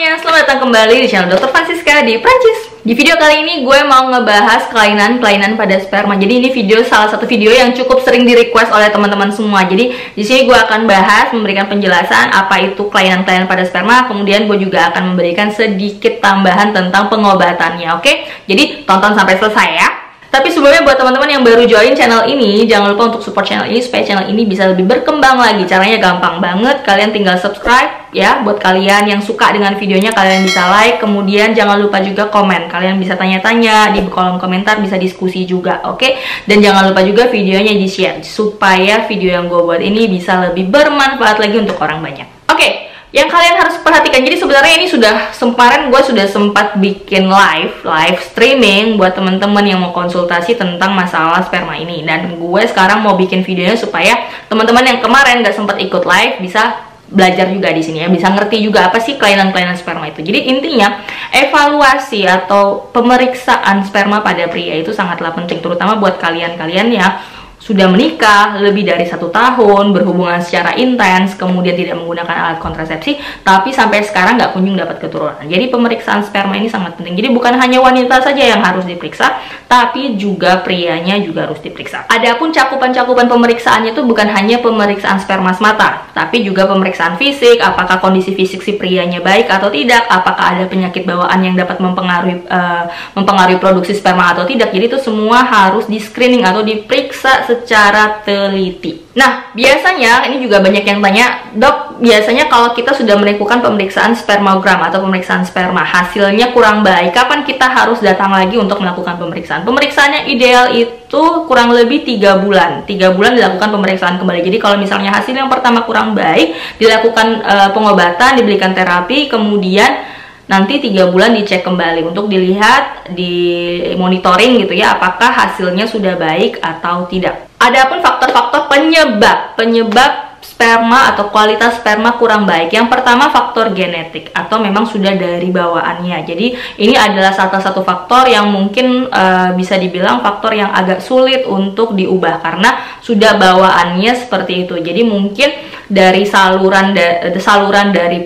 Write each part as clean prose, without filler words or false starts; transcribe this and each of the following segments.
semuanya, selamat datang kembali di channel Dr. Francisca di Prancis. Di video kali ini gue mau ngebahas kelainan-kelainan pada sperma. Jadi ini salah satu video yang cukup sering di request oleh teman-teman semua. Jadi di sini gue akan bahas, memberikan penjelasan apa itu kelainan-kelainan pada sperma. Kemudian gue juga akan memberikan sedikit tambahan tentang pengobatannya. Oke? Jadi tonton sampai selesai ya. Tapi sebelumnya buat teman-teman yang baru join channel ini, jangan lupa untuk support channel ini supaya channel ini bisa lebih berkembang lagi. Caranya gampang banget, kalian tinggal subscribe ya. Buat kalian yang suka dengan videonya, kalian bisa like. Kemudian jangan lupa juga komen. Kalian bisa tanya-tanya di kolom komentar, bisa diskusi juga, oke? Dan jangan lupa juga videonya di-share supaya video yang gue buat ini bisa lebih bermanfaat lagi untuk orang banyak. Oke. Yang kalian harus perhatikan, jadi sebenarnya ini kemarin gue sudah sempat bikin live streaming buat teman-teman yang mau konsultasi tentang masalah sperma ini. Dan gue sekarang mau bikin videonya supaya teman-teman yang kemarin gak sempat ikut live bisa belajar juga di sini ya, bisa ngerti juga apa sih kelainan-kelainan sperma itu. Jadi intinya evaluasi atau pemeriksaan sperma pada pria itu sangatlah penting, terutama buat kalian-kalian ya sudah menikah lebih dari 1 tahun, berhubungan secara intens, kemudian tidak menggunakan alat kontrasepsi, tapi sampai sekarang nggak kunjung dapat keturunan. Jadi pemeriksaan sperma ini sangat penting. Jadi bukan hanya wanita saja yang harus diperiksa, tapi juga prianya juga harus diperiksa. Adapun cakupan-cakupan pemeriksaannya itu bukan hanya pemeriksaan sperma semata, tapi juga pemeriksaan fisik, apakah kondisi fisik si prianya baik atau tidak, apakah ada penyakit bawaan yang dapat mempengaruhi produksi sperma atau tidak. Jadi itu semua harus di screening atau diperiksa secara teliti. Nah, biasanya ini juga banyak yang tanya, dok, biasanya kalau kita sudah melakukan pemeriksaan spermogram atau pemeriksaan sperma, hasilnya kurang baik, kapan kita harus datang lagi untuk melakukan pemeriksaan? Pemeriksaannya ideal itu kurang lebih 3 bulan. 3 bulan dilakukan pemeriksaan kembali. Jadi kalau misalnya hasil yang pertama kurang baik, dilakukan pengobatan, diberikan terapi, kemudian nanti 3 bulan dicek kembali untuk dilihat, di monitoring gitu ya, apakah hasilnya sudah baik atau tidak. Adapun faktor-faktor penyebab sperma atau kualitas sperma kurang baik. Yang pertama faktor genetik atau memang sudah dari bawaannya. Jadi ini adalah salah satu faktor yang mungkin bisa dibilang faktor yang agak sulit untuk diubah karena sudah bawaannya seperti itu. Jadi mungkin dari saluran dari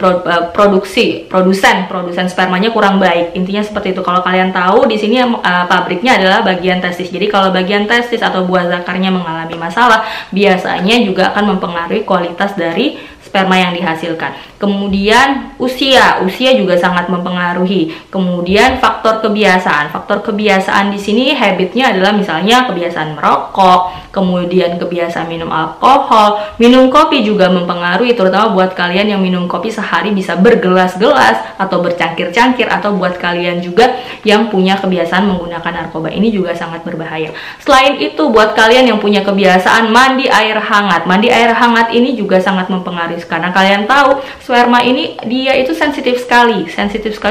produsen spermanya kurang baik. Intinya seperti itu. Kalau kalian tahu di sini pabriknya adalah bagian testis. Jadi kalau bagian testis atau buah zakarnya mengalami masalah, biasanya juga akan mempengaruhi kualitas dari sperma yang dihasilkan. Kemudian usia juga sangat mempengaruhi. Kemudian faktor kebiasaan di sini habitnya adalah misalnya kebiasaan merokok, kemudian kebiasaan minum alkohol, minum kopi juga mempengaruhi, terutama buat kalian yang minum kopi sehari bisa bergelas-gelas atau bercangkir-cangkir, atau buat kalian juga yang punya kebiasaan menggunakan narkoba, ini juga sangat berbahaya. Selain itu buat kalian yang punya kebiasaan mandi air hangat ini juga sangat mempengaruhi karena kalian tahu sperma ini dia itu sensitif sekali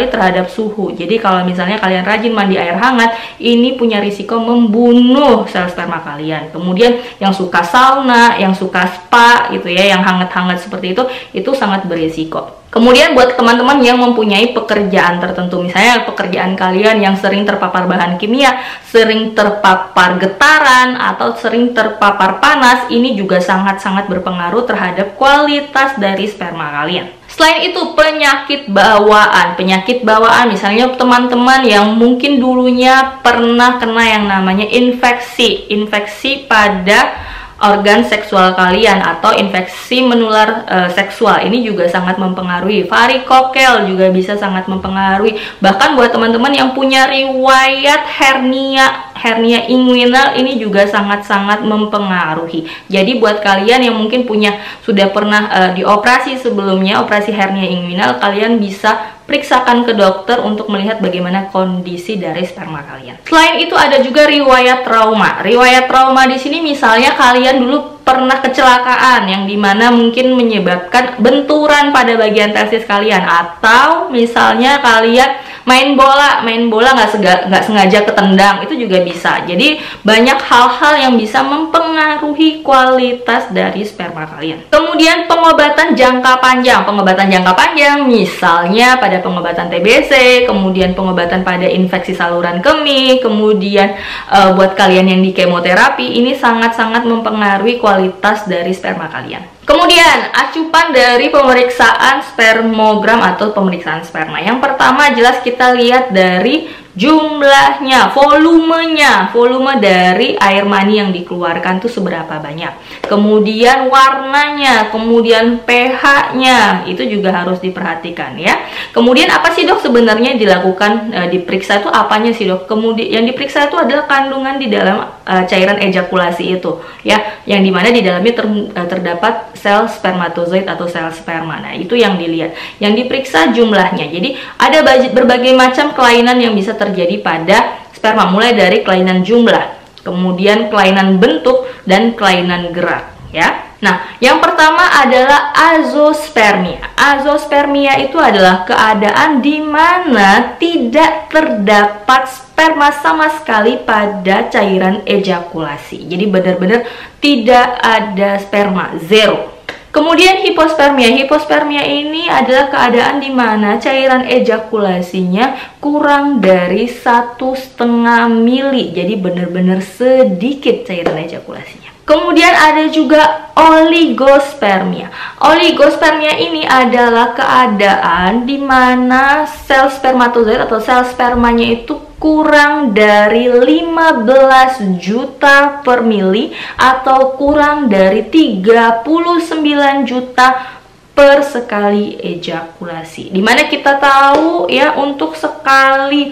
terhadap suhu. Jadi kalau misalnya kalian rajin mandi air hangat, ini punya risiko membunuh sel sperma kalian. Kemudian yang suka sauna, yang suka spa gitu ya, yang hangat-hangat seperti itu sangat berisiko. Kemudian buat teman-teman yang mempunyai pekerjaan tertentu, misalnya pekerjaan kalian yang sering terpapar bahan kimia, sering terpapar getaran, atau sering terpapar panas, ini juga sangat-sangat berpengaruh terhadap kualitas dari sperma kalian. Selain itu penyakit bawaan misalnya teman-teman yang mungkin dulunya pernah kena yang namanya infeksi pada organ seksual kalian atau infeksi menular seksual, ini juga sangat mempengaruhi. Varikokel juga bisa sangat mempengaruhi. Bahkan buat teman-teman yang punya riwayat hernia inguinal, ini juga sangat-sangat mempengaruhi. Jadi buat kalian yang mungkin sudah pernah dioperasi sebelumnya, operasi hernia inguinal, kalian bisa periksakan ke dokter untuk melihat bagaimana kondisi dari sperma kalian. Selain itu ada juga riwayat trauma. Riwayat trauma di sini misalnya kalian dulu pernah kecelakaan yang dimana mungkin menyebabkan benturan pada bagian testis kalian, atau misalnya kalian main bola nggak sengaja ketendang, itu juga bisa. Jadi banyak hal-hal yang bisa mempengaruhi kualitas dari sperma kalian. Kemudian pengobatan jangka panjang misalnya pada pengobatan TBC, kemudian pengobatan pada infeksi saluran kemih, kemudian buat kalian yang di kemoterapi, ini sangat-sangat mempengaruhi kualitas dari sperma kalian. Kemudian, acupan dari pemeriksaan spermogram atau pemeriksaan sperma. Yang pertama jelas kita lihat dari jumlahnya, volume dari air mani yang dikeluarkan tuh seberapa banyak. Kemudian warnanya, kemudian pH-nya, itu juga harus diperhatikan ya. Kemudian apa sih dok sebenarnya dilakukan, diperiksa itu apanya sih dok? Kemudian yang diperiksa itu adalah kandungan di dalam cairan ejakulasi itu ya, yang dimana di dalamnya terdapat sel spermatozoid atau sel sperma. Nah itu yang dilihat, yang diperiksa jumlahnya. Jadi ada berbagai macam kelainan yang bisa terjadi pada sperma, mulai dari kelainan jumlah, kemudian kelainan bentuk, dan kelainan gerak ya. Nah, yang pertama adalah azospermia. Azospermia itu adalah keadaan di mana tidak terdapat sperma sama sekali pada cairan ejakulasi. Jadi benar-benar tidak ada sperma, zero. Kemudian hipospermia. Hipospermia ini adalah keadaan di mana cairan ejakulasinya kurang dari 1,5 mili. Jadi benar-benar sedikit cairan ejakulasinya. Kemudian ada juga oligospermia. Oligospermia ini adalah keadaan di mana sel spermatozoid atau sel spermanya itu kurang dari 15 juta per mili atau kurang dari 39 juta per sekali ejakulasi. Dimana kita tahu ya, untuk sekali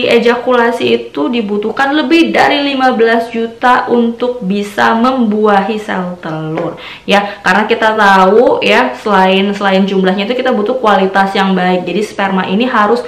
ejakulasi itu dibutuhkan lebih dari 15 juta untuk bisa membuahi sel telur ya, karena kita tahu ya, selain jumlahnya itu kita butuh kualitas yang baik. Jadi sperma ini harus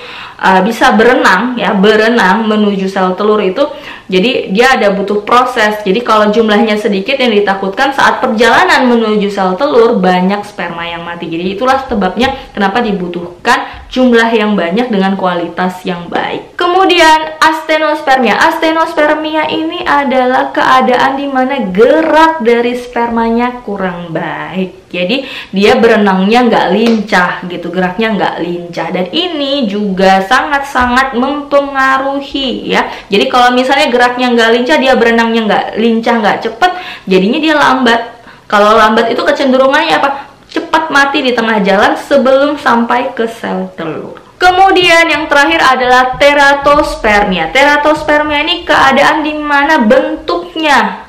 bisa berenang ya, berenang menuju sel telur itu. Jadi dia ada butuh proses. Jadi kalau jumlahnya sedikit, yang ditakutkan saat perjalanan menuju sel telur banyak sperma yang mati. Jadi itulah sebabnya kenapa dibutuhkan jumlah yang banyak dengan kualitas yang baik. Kemudian astenospermia. Astenospermia ini adalah keadaan di mana gerak dari spermanya kurang baik. Jadi dia berenangnya nggak lincah gitu, geraknya nggak lincah, dan ini juga sangat-sangat mempengaruhi ya. Jadi kalau misalnya geraknya nggak lincah, dia berenangnya nggak lincah, nggak cepet, jadinya dia lambat. Kalau lambat itu kecenderungannya apa? Cepat mati di tengah jalan sebelum sampai ke sel telur. Kemudian yang terakhir adalah teratospermia. Teratospermia ini keadaan di mana bentuknya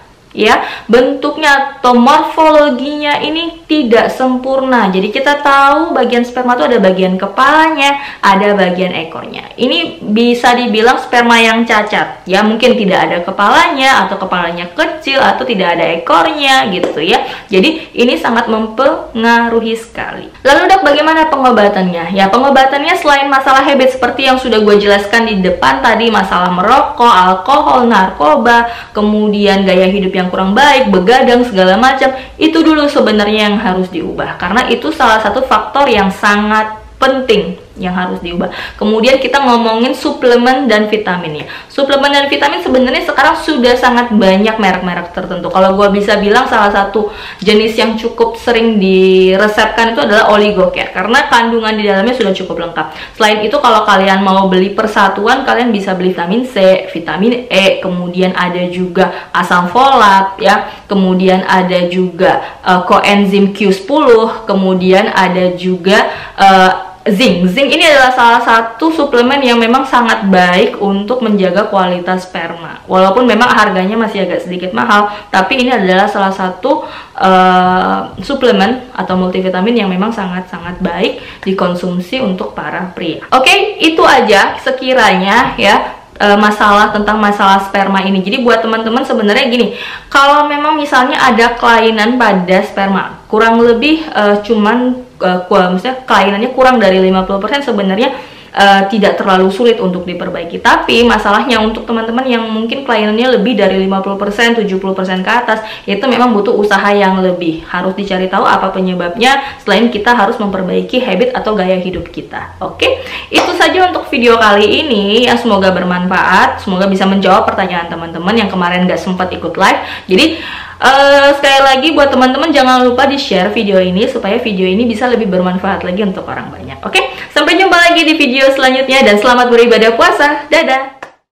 atau morfologinya ini tidak sempurna. Jadi kita tahu bagian sperma itu ada bagian kepalanya, ada bagian ekornya. Ini bisa dibilang sperma yang cacat ya, mungkin tidak ada kepalanya, atau kepalanya kecil, atau tidak ada ekornya gitu ya. Jadi ini sangat mempengaruhi sekali. Lalu dok, bagaimana pengobatannya? Ya, pengobatannya selain masalah habit seperti yang sudah gue jelaskan di depan tadi, masalah merokok, alkohol, narkoba, kemudian gaya hidup yang kurang baik, begadang, segala macam, itu dulu sebenarnya yang harus diubah, karena itu salah satu faktor yang sangat penting yang harus diubah. Kemudian kita ngomongin suplemen dan vitaminnya. Suplemen dan vitamin sebenarnya sekarang sudah sangat banyak merek-merek tertentu. Kalau gue bisa bilang salah satu jenis yang cukup sering diresepkan itu adalah Oligocare, karena kandungan di dalamnya sudah cukup lengkap. Selain itu, kalau kalian mau beli persatuan, kalian bisa beli vitamin C, vitamin E, kemudian ada juga asam folat ya, kemudian ada juga coenzim Q10, kemudian ada juga zinc. Zinc ini adalah salah satu suplemen yang memang sangat baik untuk menjaga kualitas sperma. Walaupun memang harganya masih agak sedikit mahal, tapi ini adalah salah satu suplemen atau multivitamin yang memang sangat-sangat baik dikonsumsi untuk para pria. Oke, itu aja sekiranya ya tentang masalah sperma ini. Jadi buat teman-teman sebenarnya gini, kalau memang misalnya ada kelainan pada sperma, kurang lebih misalnya kelainannya kurang dari 50%, sebenarnya tidak terlalu sulit untuk diperbaiki. Tapi masalahnya untuk teman-teman yang mungkin kelainannya lebih dari 50%, 70% ke atas, itu memang butuh usaha yang lebih. Harus dicari tahu apa penyebabnya, selain kita harus memperbaiki habit atau gaya hidup kita. Oke, itu saja untuk video kali ini ya, semoga bermanfaat, semoga bisa menjawab pertanyaan teman-teman yang kemarin gak sempat ikut live. Jadi sekali lagi buat teman-teman, jangan lupa di-share video ini supaya video ini bisa lebih bermanfaat lagi untuk orang banyak. Oke, sampai jumpa lagi di video selanjutnya dan selamat beribadah puasa. Dadah!